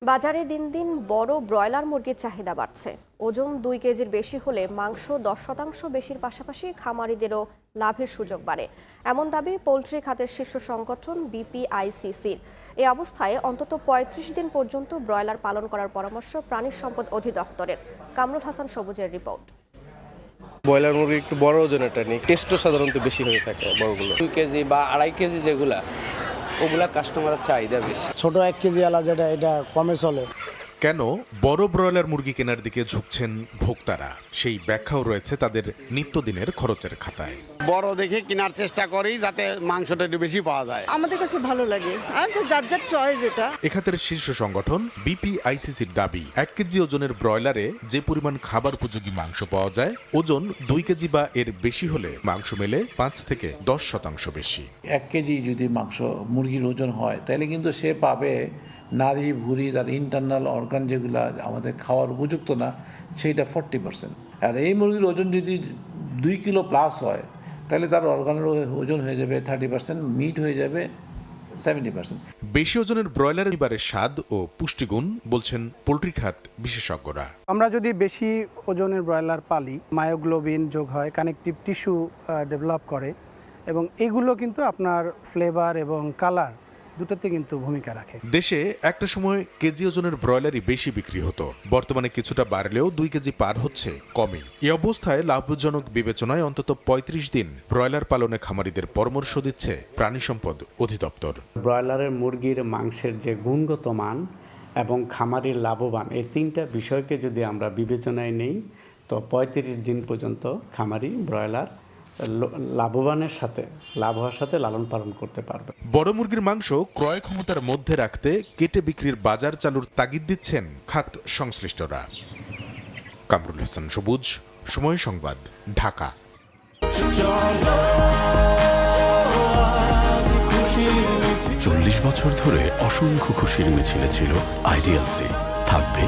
বাজারে দিন দিন বড় ব্রয়লার মুরগির চাহিদা বাড়ছে। ওজন 2 কেজির বেশি হলে মাংস 10% বেশির পাশাপাশি খামারিদেরও লাভের সুযোগ বাড়ে, এমন দাবি পোলট্রি খাতের শীর্ষ সংগঠন বিপিআইসিসির। এই অবস্থায় অন্তত 35 দিন পর্যন্ত ব্রয়লার পালন করার পরামর্শ প্রাণী সম্পদ অধিদপ্তরের। কামরুল হাসান সবুজের রিপোর্ট। ব্রয়লার মুরগি একটু বড় ওজনেরটা নেই, টেস্টও সাধারণত বেশি হয়ে থাকে বড়গুলো। 2 কেজি বা 2.5 কেজি যেগুলা, ওগুলা কাস্টমারের চাহিদা বেশি। ছোট 1 কেজি আলা যেটা, এটা কমে চলে। কেন বড় ব্রয়লার মুরগি কেনার দিকে ঝুঁকছেন ভোক্তারা, সেই ব্যাখ্যাও রয়েছে তাদের নিত্যদিনের খরচের খাতায়। বড় দেখে কেনার চেষ্টা করি যাতে মাংসটা একটু বেশি পাওয়া যায়। আমাদের কাছে ভালো লাগে, আর যার যার চয়েস। এটা এ খাতের শীর্ষ সংগঠন বিপিআইসিসির দাবি, 1 কেজি ওজনের ব্রয়লারে যে পরিমাণ খাবার উপযোগী মাংস পাওয়া যায়, ওজন 2 কেজি বা এর বেশি হলে মাংস মেলে 5 থেকে 10% বেশি। 1 কেজি যদি মাংস মুরগির ওজন হয় তাহলে কিন্তু সে পাবে নারী ভুঁড়ি, তার ইন্টারনাল অর্গান যেগুলো আমাদের খাওয়ার উপযুক্ত না, সেইটা 40%। আর এই মুরগির ওজন যদি 2 কিলো প্লাস হয় তাহলে তার অর্গানের ওজন হয়ে যাবে 30%, মিট হয়ে যাবে 70%। বেশি ওজনের ব্রয়লারের এবারে স্বাদ ও পুষ্টিগুণ বলছেন পোল্ট্রি খাত বিশেষজ্ঞরা। আমরা যদি বেশি ওজনের ব্রয়লার পালি, মায়োগ্লোবিন যোগ হয়, কানেকটিভ টিস্যু ডেভেলপ করে, এবং এগুলো কিন্তু আপনার ফ্লেভার এবং কালার দুটোতে কিন্তু ভূমিকা রাখে। দেশে একটা সময় কেজি ওজনের ব্রয়লারই বেশি বিক্রি হতো, বর্তমানে কিছুটা বাড়লেও 2 কেজি পার হচ্ছে কমই। এই অবস্থায় লাভজনক বিবেচনায় অন্তত 35 দিন ব্রয়লার পালনে খামারিদের পরামর্শ দিচ্ছে প্রাণী সম্পদ অধিদপ্তর। ব্রয়লারের মুরগির মাংসের যে গুণগত মান এবং খামারির লাভবান, এই 3টা বিষয়কে যদি আমরা বিবেচনায় নেই তো 35 দিন পর্যন্ত খামারি ব্রয়লার লাভবানের সাথে লাভ হওয়ার সাথে লালন পালন করতে পারবে। বড় মুরগির মাংস ক্রয় ক্ষমতার মধ্যে রাখতে কেটে বিক্রির বাজার চালুর তাগিদ দিচ্ছেন খাত সংশ্লিষ্টরা। কামরুল হাসান সবুজ, সময় সংবাদ, ঢাকা। 40 বছর ধরে অসংখ্য খুশির মিছিলে ছিল আইডিএলসি, থাকবে